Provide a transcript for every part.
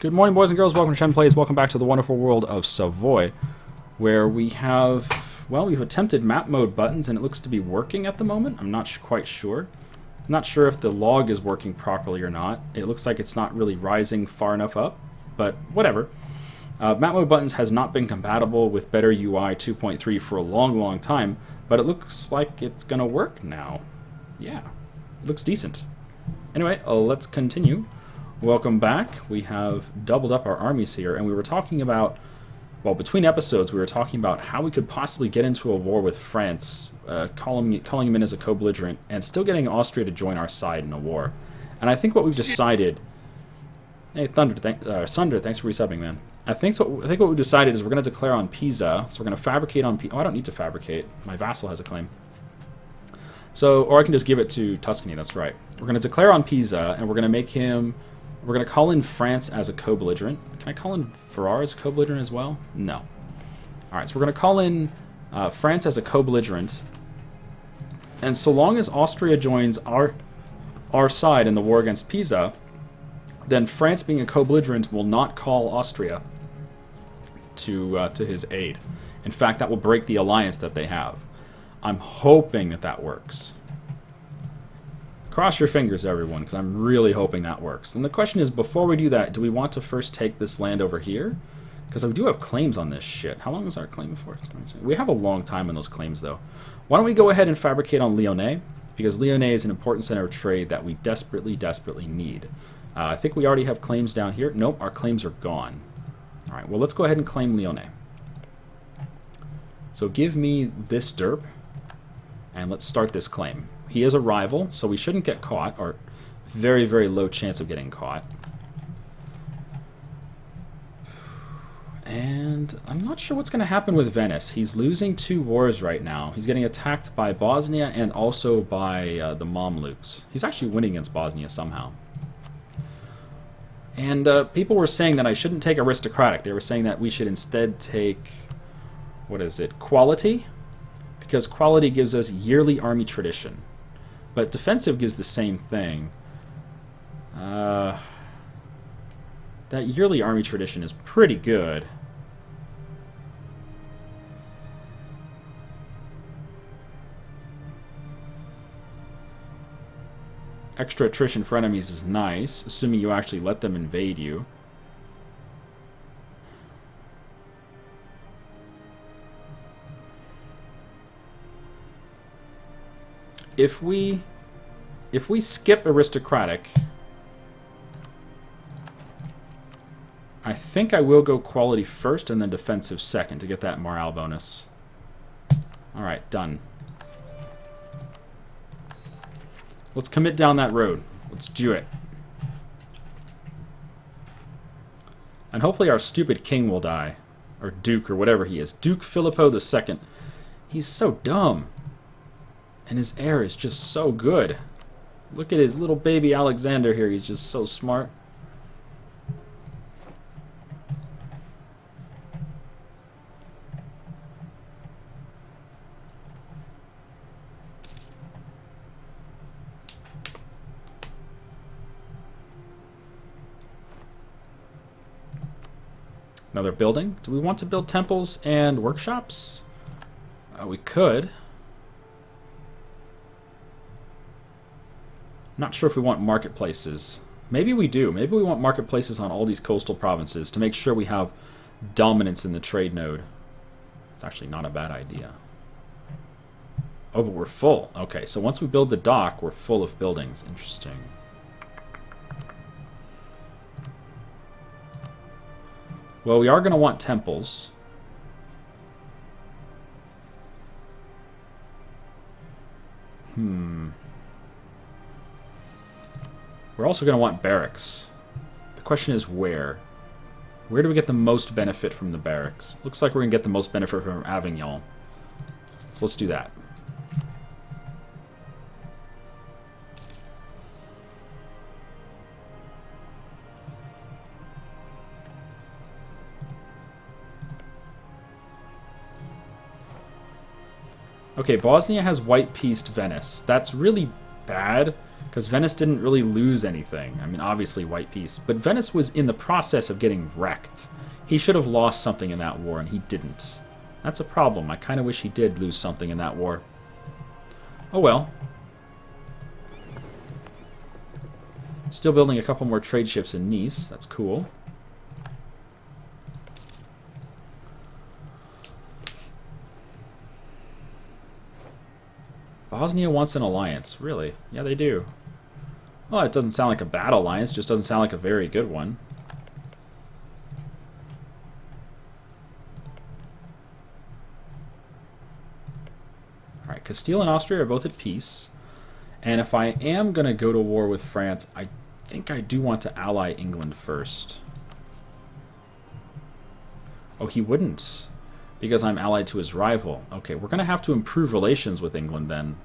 Good morning, boys and girls. Welcome to Shen Plays. Welcome back to the wonderful world of Savoy, where we have, well, we've attempted map mode buttons, and it looks to be working at the moment. I'm not quite sure. I'm not sure if the log is working properly or not. It looks like it's not really rising far enough up, but whatever. Map mode buttons has not been compatible with Better UI 2.3 for a long time, but it looks like it's going to work now. Yeah, it looks decent. Anyway, let's continue. Welcome back. We have doubled up our armies here, and we were talking about, well, between episodes, we were talking about how we could possibly get into a war with France, calling him in as a co-belligerent, and still getting Austria to join our side in a war. And I think what we've decided... Hey, Sunder, thanks for resubbing, man. I think what we've decided is we're going to declare on Pisa, so we're going to fabricate on Pisa. Oh, I don't need to fabricate. My vassal has a claim. So, or I can just give it to Tuscany, that's right. We're going to declare on Pisa, and we're going to make him... We're going to call in France as a co-belligerent. Can I call in Ferrara as a co-belligerent as well? No. Alright, so we're going to call in France as a co-belligerent. And so long as Austria joins our side in the war against Pisa, then France, being a co-belligerent, will not call Austria to his aid. In fact, that will break the alliance that they have. I'm hoping that that works. Cross your fingers, everyone, because I'm really hoping that works. And the question is, before we do that, do we want to first take this land over here? Because we do have claims on this shit. How long is our claim for? We have a long time on those claims, though. Why don't we go ahead and fabricate on Lyonnais? Because Lyonnais is an important center of trade that we desperately need. I think we already have claims down here. Nope, our claims are gone. All right, well, let's go ahead and claim Lyonnais. So give me this derp, and let's start this claim. He is a rival, so we shouldn't get caught, or very low chance of getting caught. And I'm not sure what's going to happen with Venice. He's losing 2 wars right now. He's getting attacked by Bosnia and also by the Mamluks. He's actually winning against Bosnia somehow. And people were saying that I shouldn't take aristocratic. They were saying that we should instead take, what is it, quality? Because quality gives us yearly army tradition. But defensive gives the same thing. That yearly army tradition is pretty good. Extra attrition for enemies is nice, assuming you actually let them invade you. If we skip aristocratic, I think I will go quality first and then defensive second to get that morale bonus. Alright, done. Let's commit down that road. Let's do it. And hopefully our stupid king will die. Or duke, or whatever he is. Duke Filippo II. He's so dumb. And his heir is just so good. Look at his little baby Alexander here. He's just so smart. Another building. Do we want to build temples and workshops? We could. Not sure if we want marketplaces. Maybe we do. Maybe we want marketplaces on all these coastal provinces to make sure we have dominance in the trade node. It's actually not a bad idea. Oh, but we're full. Okay, so once we build the dock, we're full of buildings. Interesting. Well, we are going to want temples. We're also going to want barracks. The question is where? Where do we get the most benefit from the barracks? Looks like we're going to get the most benefit from Avignon. So let's do that. Okay, Bosnia has white-pieced Venice. That's really bad Because Venice didn't really lose anything. I mean, obviously, white peace. But Venice was in the process of getting wrecked. He should have lost something in that war, and he didn't. That's a problem. I kind of wish he did lose something in that war. Oh well. Still building a couple more trade ships in Nice. That's cool. Bosnia wants an alliance. Really? Yeah, they do. Well, it doesn't sound like a bad alliance. Just doesn't sound like a very good one. Alright, Castile and Austria are both at peace. And if I am going to go to war with France, I think I do want to ally England first. Oh, he wouldn't. Because I'm allied to his rival. Okay, we're going to have to improve relations with England then.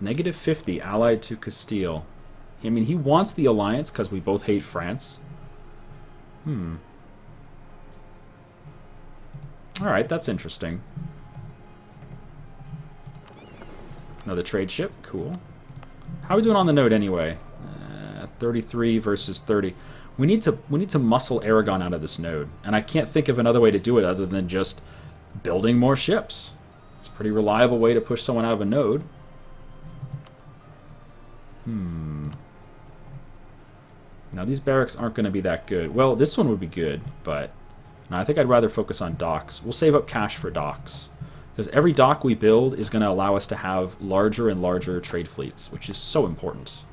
-50, allied to Castile. I mean, he wants the alliance because we both hate France. Alright, that's interesting. Another trade ship. Cool. How are we doing on the node anyway? 33 versus 30. We need to muscle Aragon out of this node. And I can't think of another way to do it other than just building more ships. It's a pretty reliable way to push someone out of a node. Now these barracks aren't going to be that good. Well, this one would be good, but no, I think I'd rather focus on docks. We'll save up cash for docks. Because every dock we build is going to allow us to have larger and larger trade fleets, which is so important.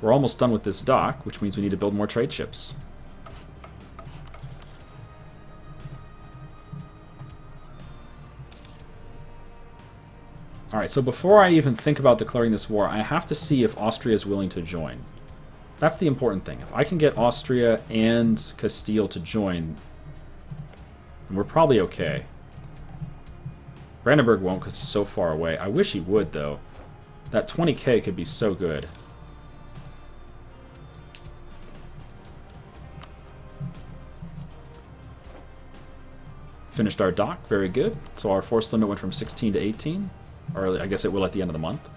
We're almost done with this dock, which means we need to build more trade ships. Alright, so before I even think about declaring this war, I have to see if Austria is willing to join. That's the important thing. If I can get Austria and Castile to join, then we're probably okay. Brandenburg won't because he's so far away. I wish he would, though. That 20k could be so good. Finished our dock. Very good. So our force limit went from 16 to 18. Or I guess it will at the end of the month.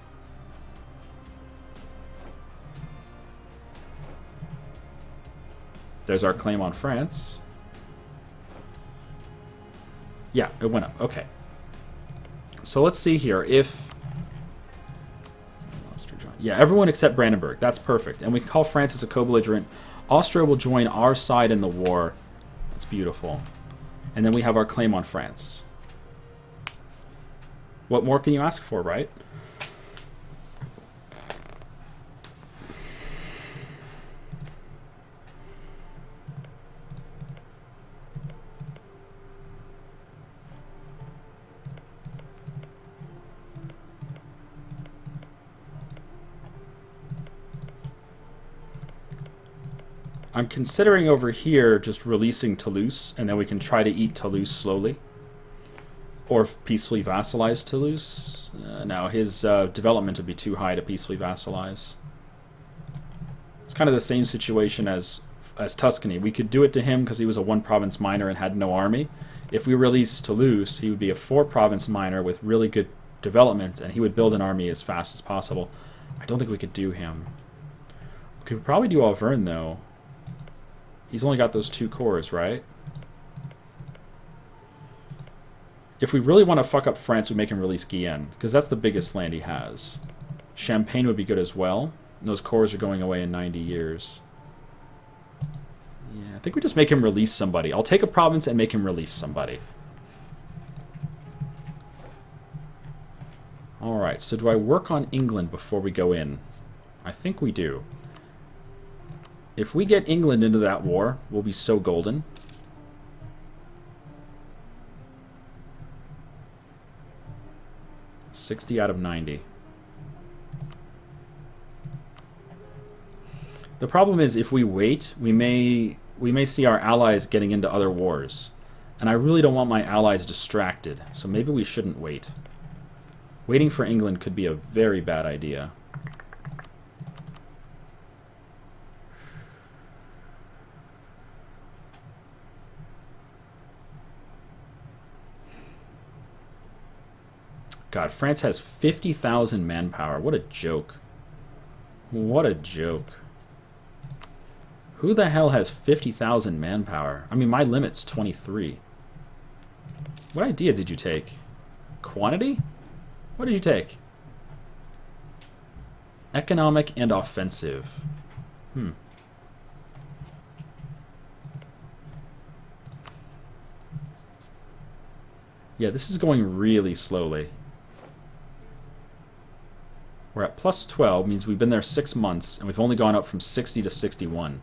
There's our claim on France. Yeah, it went up. Okay. So let's see here. If... Yeah, everyone except Brandenburg. That's perfect. And we call France as a co-belligerent. Austria will join our side in the war. That's beautiful. And then we have our claim on France. What more can you ask for, right? I'm considering over here just releasing Toulouse, and then we can try to eat Toulouse slowly. Or peacefully vassalize Toulouse. No, his development would be too high to peacefully vassalize. It's kind of the same situation as Tuscany. We could do it to him because he was a one-province minor and had no army. If we released Toulouse, he would be a four-province minor with really good development, and he would build an army as fast as possible. I don't think we could do him. We could probably do Auvergne, though. He's only got those 2 cores, right? If we really want to fuck up France, we make him release Guyenne, because that's the biggest land he has. Champagne would be good as well. Those cores are going away in 90 years. Yeah, I think we just make him release somebody. I'll take a province and make him release somebody. Alright, so do I work on England before we go in? I think we do. If we get England into that war, we'll be so golden. $60 out of 90. The problem is if we wait, we may see our allies getting into other wars. And I really don't want my allies distracted, so maybe we shouldn't wait. Waiting for England could be a very bad idea. God, France has 50,000 manpower. What a joke. What a joke. Who the hell has 50,000 manpower? I mean, my limit's 23. What idea did you take? Quantity? What did you take? Economic and offensive. Yeah, this is going really slowly. We're at plus 12, means we've been there 6 months, and we've only gone up from 60 to 61. In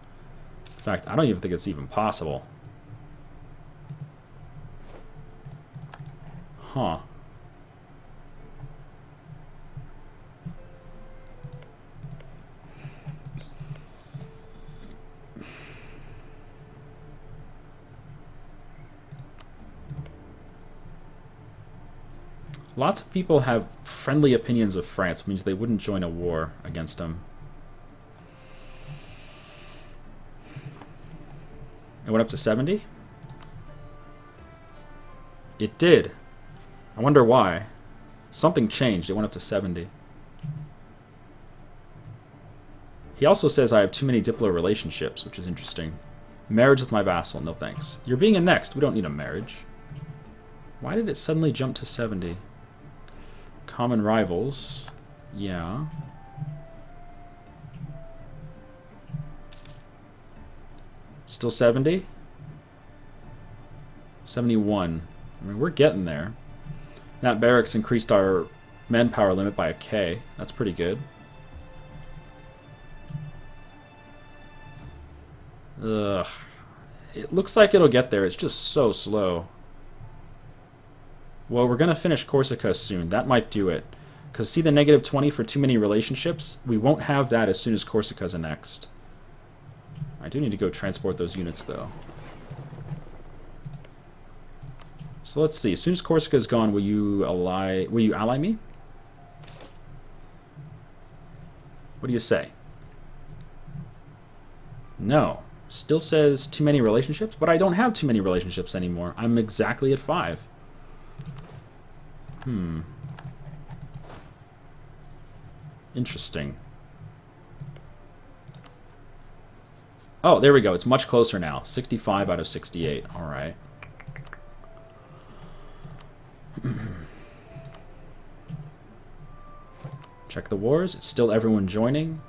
fact, I don't even think it's even possible. Huh. Lots of people have friendly opinions of France, means they wouldn't join a war against them. It went up to 70? It did. I wonder why. Something changed. It went up to 70. He also says I have too many diplo relationships, which is interesting. Marriage with my vassal. No thanks. You're being annexed. We don't need a marriage. Why did it suddenly jump to 70? Common rivals. Yeah. Still 70? 71. I mean, we're getting there. That barracks increased our manpower limit by a K. That's pretty good. Ugh. It looks like it'll get there. It's just so slow. Well, we're going to finish Corsica soon. That might do it. Because see the negative 20 for too many relationships? We won't have that as soon as Corsica's annexed. I do need to go transport those units, though. So let's see. As soon as Corsica's gone, will you ally me? What do you say? No. Still says too many relationships, but I don't have too many relationships anymore. I'm exactly at 5. Interesting. Oh, there we go. It's much closer now. 65 out of 68. All right. Check the wars. It's still everyone joining.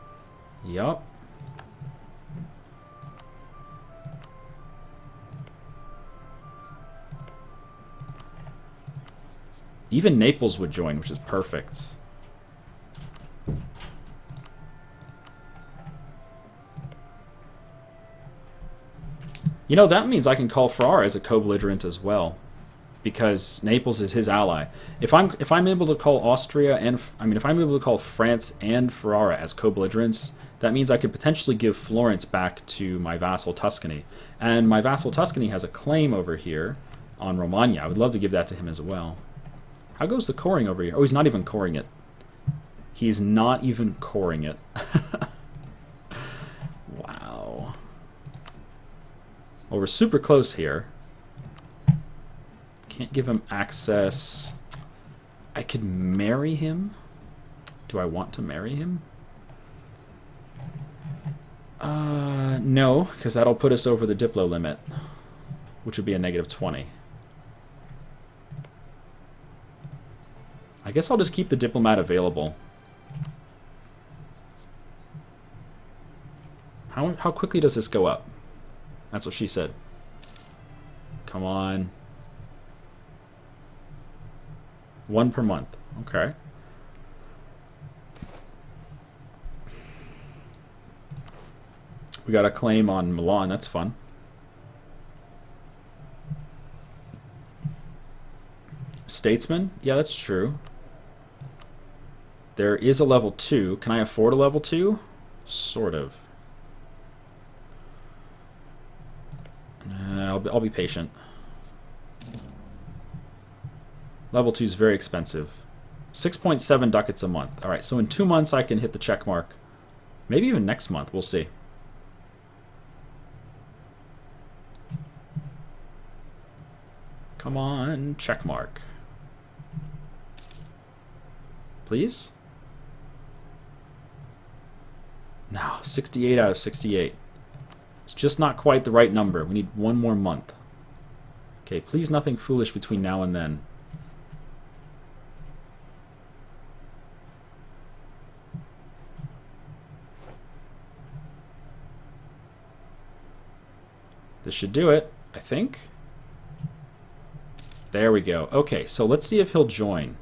Yup. Even Naples would join, which is perfect. You know, that means I can call Ferrara as a co-belligerent as well, because Naples is his ally. If I'm able to call Austria and if I'm able to call France and Ferrara as co-belligerents, that means I could potentially give Florence back to my vassal Tuscany, and my vassal Tuscany has a claim over here on Romagna. I would love to give that to him as well. How goes the coring over here? Oh, he's not even coring it. He's not even coring it. Wow. Well, we're super close here. Can't give him access. I could marry him. Do I want to marry him? No, because that'll put us over the diplo limit, which would be a negative 20. I guess I'll just keep the diplomat available. How quickly does this go up? That's what she said. Come on. 1 per month. Okay. We got a claim on Milan. That's fun. Statesman? Yeah, that's true. There is a level 2. Can I afford a level 2? Sort of. I'll be patient. Level 2 is very expensive. 6.7 ducats a month. Alright, so in 2 months I can hit the check mark. Maybe even next month. We'll see. Come on, check mark. Please? No, 68 out of 68. It's just not quite the right number. We need one more month. Okay, please nothing foolish between now and then. This should do it, I think. There we go. Okay, so let's see if he'll join.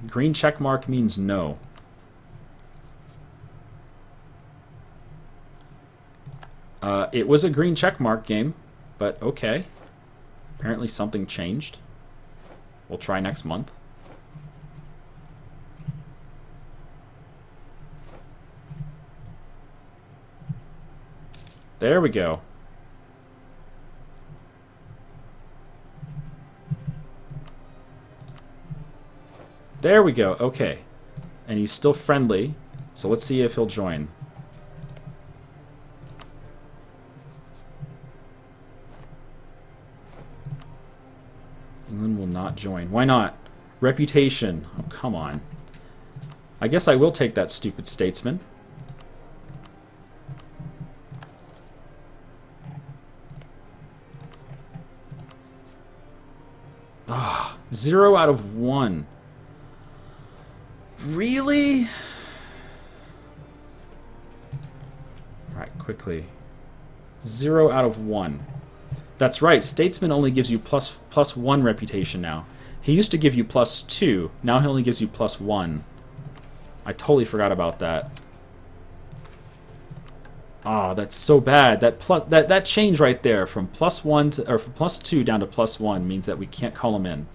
Green check mark means no. It was a green check mark game, but okay. Apparently something changed. We'll try next month. There we go. There we go. Okay. And he's still friendly. So let's see if he'll join. England will not join. Why not? Reputation. Oh, come on. I guess I will take that stupid statesman. Ah, 0 out of 1. Really? Alright, quickly. 0 out of 1. That's right, statesman only gives you plus 1 reputation now. He used to give you plus 2. Now he only gives you plus 1. I totally forgot about that. Ah, that's so bad. That change right there from plus 1 to, or from plus 2 down to plus 1 means that we can't call him in.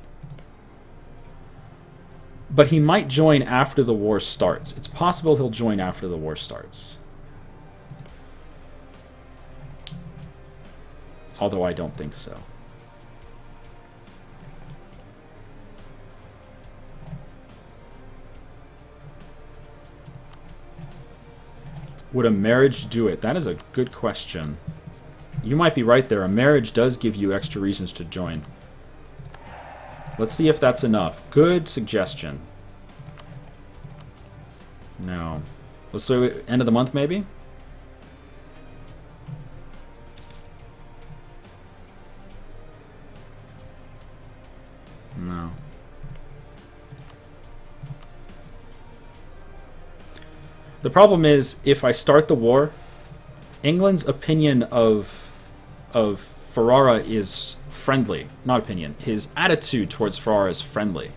But he might join after the war starts. It's possible he'll join after the war starts. Although I don't think so. Would a marriage do it? That is a good question. You might be right there. A marriage does give you extra reasons to join. Let's see if that's enough. Good suggestion. No. Let's say end of the month, maybe? No. The problem is, if I start the war, England's opinion of Ferrara is friendly. Not opinion. His attitude towards Ferrara is friendly.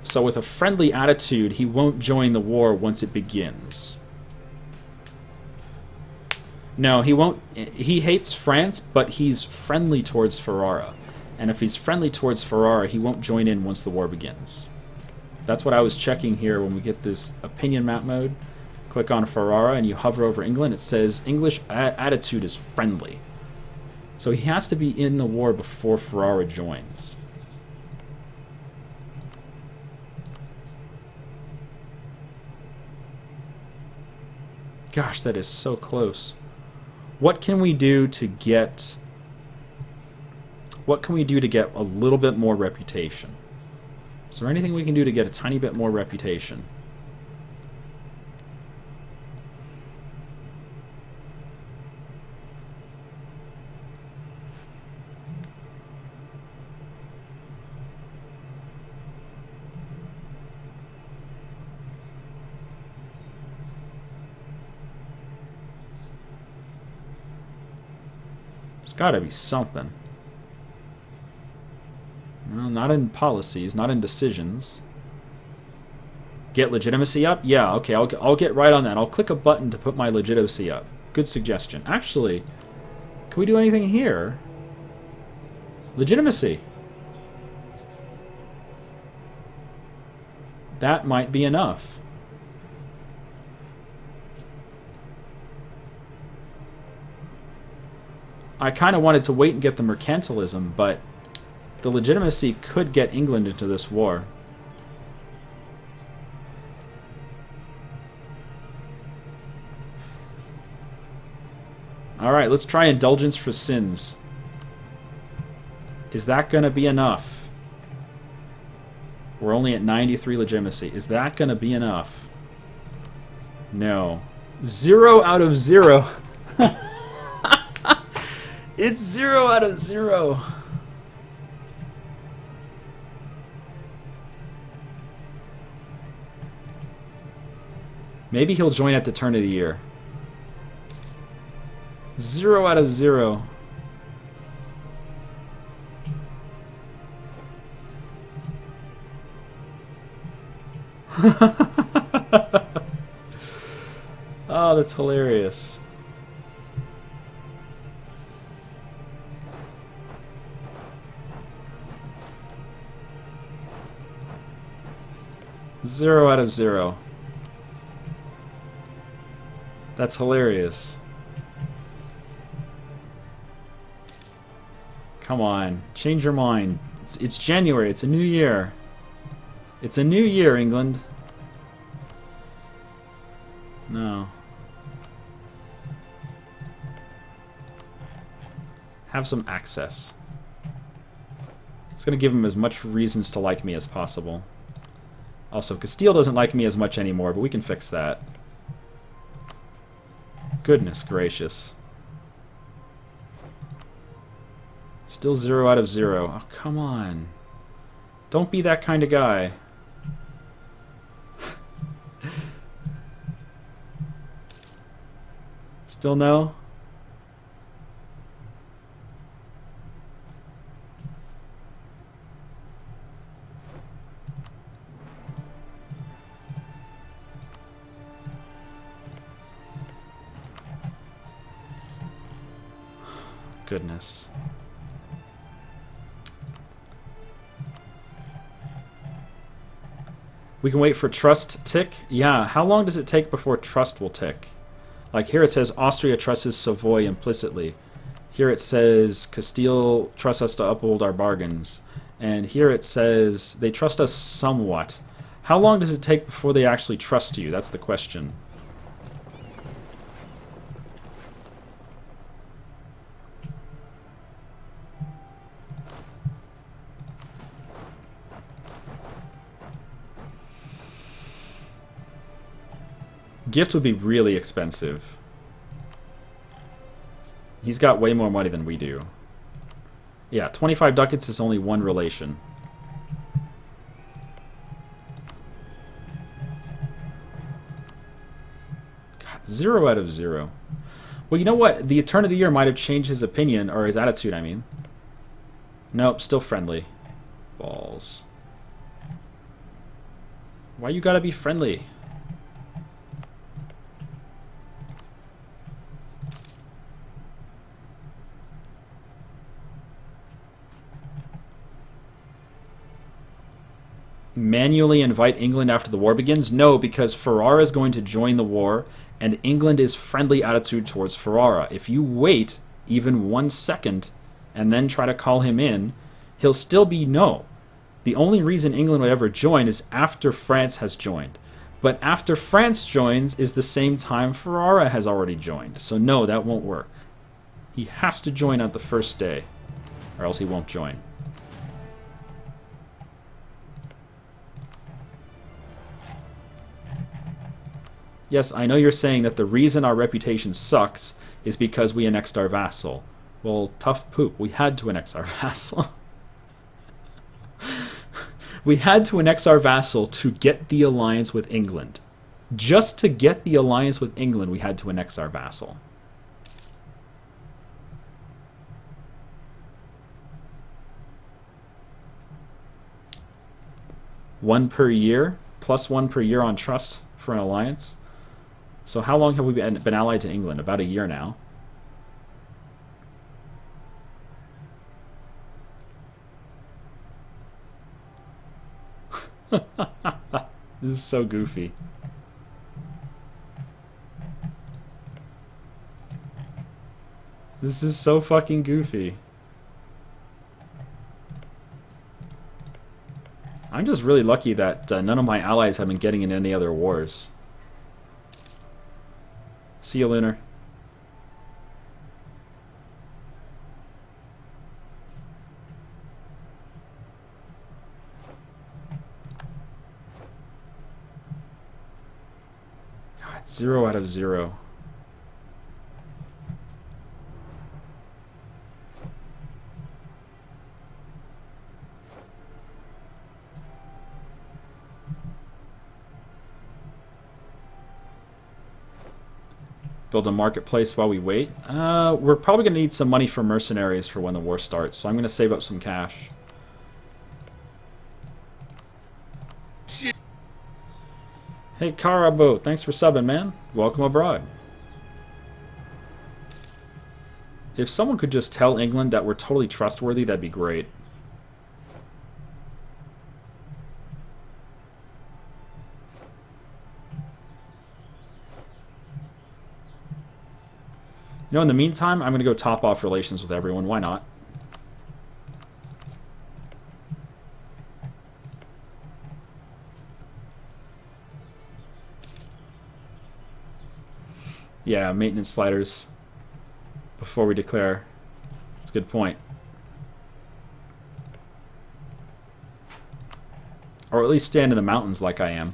So with a friendly attitude, he won't join the war once it begins. No, he won't. He hates France, but he's friendly towards Ferrara. And if he's friendly towards Ferrara, he won't join in once the war begins. That's what I was checking here when we get this opinion map mode. Click on Ferrara and you hover over England. It says English attitude is friendly. So he has to be in the war before Ferrara joins. Gosh, that is so close. What can we do to get... What can we do to get a little bit more reputation? Is there anything we can do to get a tiny bit more reputation? There's got to be something. Well, not in policies, not in decisions. Get legitimacy up? Yeah, okay, I'll get right on that. I'll click a button to put my legitimacy up. Good suggestion. Actually, can we do anything here? Legitimacy. That might be enough. I kind of wanted to wait and get the mercantilism, but the legitimacy could get England into this war. Alright, let's try indulgence for sins. Is that going to be enough? We're only at 93 legitimacy. Is that going to be enough? No. 0 out of 0. It's 0 out of 0. Maybe he'll join at the turn of the year. 0 out of 0. Oh, that's hilarious. Zero out of 0. That's hilarious. Come on, change your mind. It's January, it's a new year. It's a new year, England. No. Have some access. Just gonna give him as much reasons to like me as possible. Also, Castile doesn't like me as much anymore, but we can fix that. Goodness gracious. Still 0 out of 0. Oh, come on. Don't be that kind of guy. Still no? Goodness. We can wait for trust tick? Yeah, how long does it take before trust will tick? Like here it says Austria trusts Savoy implicitly. Here it says Castile trusts us to uphold our bargains. And here it says they trust us somewhat. How long does it take before they actually trust you? That's the question. Gift would be really expensive. He's got way more money than we do. Yeah, 25 ducats is only one relation. God, 0 out of 0. Well, you know what? The turn of the year might have changed his opinion, or his attitude, I mean. Nope, still friendly. Balls. Why you gotta be friendly? Manually invite England after the war begins? No, because Ferrara is going to join the war, and England is friendly attitude towards Ferrara. If you wait even 1 second and then try to call him in, he'll still be no. The only reason England would ever join is after France has joined. But after France joins is the same time Ferrara has already joined. So no, that won't work. He has to join on the first day, or else he won't join. Yes, I know you're saying that the reason our reputation sucks is because we annexed our vassal. Well, tough poop. We had to annex our vassal. We had to annex our vassal to get the alliance with England. Just to get the alliance with England, we had to annex our vassal. One per year, plus 1 per year on trust for an alliance. So how long have we been allied to England? About a year now. This is so goofy. This is so fucking goofy. I'm just really lucky that none of my allies have been getting in any other wars. See you, Lunar. 0 out of 0. Build a marketplace while we wait. We're probably going to need some money for mercenaries for when the war starts, so I'm going to save up some cash. Hey, Karabo, thanks for subbing, man. Welcome abroad. If someone could just tell England that we're totally trustworthy, that'd be great. You know, in the meantime, I'm going to go top off relations with everyone. Why not? Yeah, maintenance sliders before we declare. That's a good point. Or at least stand in the mountains like I am.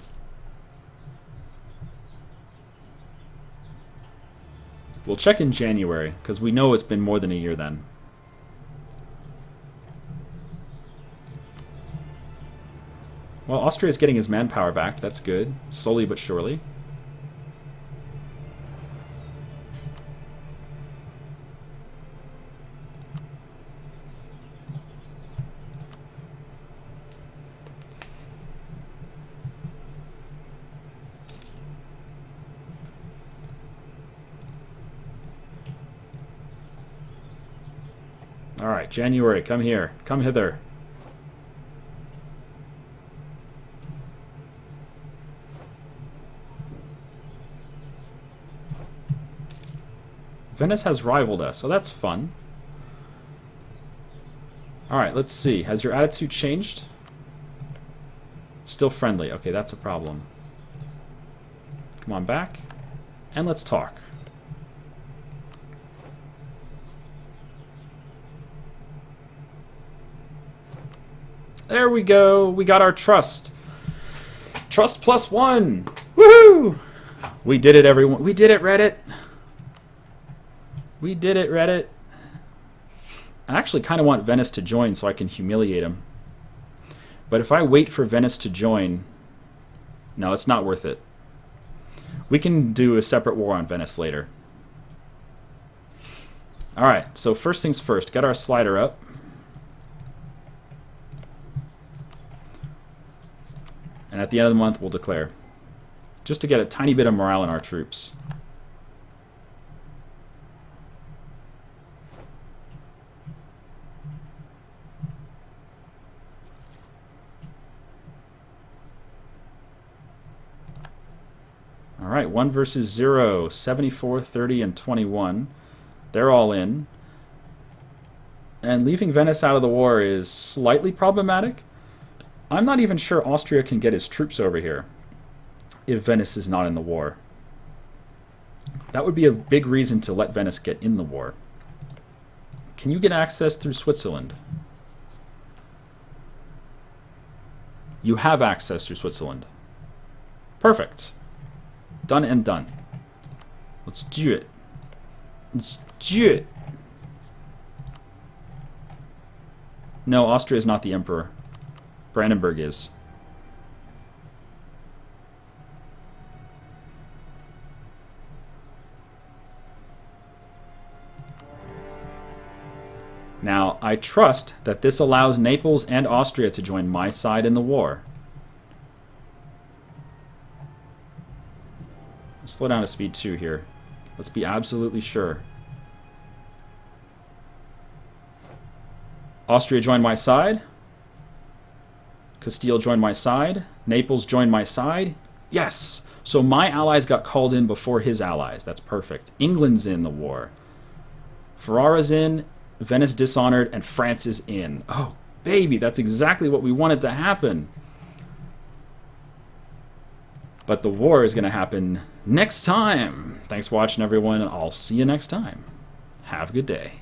We'll check in January, because we know it's been more than a year then. Well, Austria's getting his manpower back. That's good. Slowly but surely. Alright, January, come here. Come hither. Venice has rivaled us, so that's fun. Alright, let's see. Has your attitude changed? Still friendly. Okay, that's a problem. Come on back. And let's talk. There we go. We got our trust. Trust +1. Woohoo! We did it, everyone. We did it, Reddit. We did it, Reddit. I actually kind of want Venice to join so I can humiliate him. But if I wait for Venice to join, no, it's not worth it. We can do a separate war on Venice later. Alright, so first things first. Get our slider up. And at the end of the month, we'll declare. Just to get a tiny bit of morale in our troops. Alright, 1 versus 0. 74, 30, and 21. They're all in. And leaving Venice out of the war is slightly problematic. I'm not even sure Austria can get his troops over here if Venice is not in the war. That would be a big reason to let Venice get in the war. Can you get access through Switzerland? You have access through Switzerland. Perfect. Done and done. Let's do it. Let's do it. No, Austria is not the emperor. Brandenburg is. Now, I trust that this allows Naples and Austria to join my side in the war. Slow down to speed 2 here. Let's be absolutely sure. Austria joined my side. Castile joined my side. Naples joined my side. Yes! So my allies got called in before his allies. That's perfect. England's in the war. Ferrara's in. Venice dishonored. And France is in. Oh, baby. That's exactly what we wanted to happen. But the war is going to happen next time. Thanks for watching, everyone. I'll see you next time. Have a good day.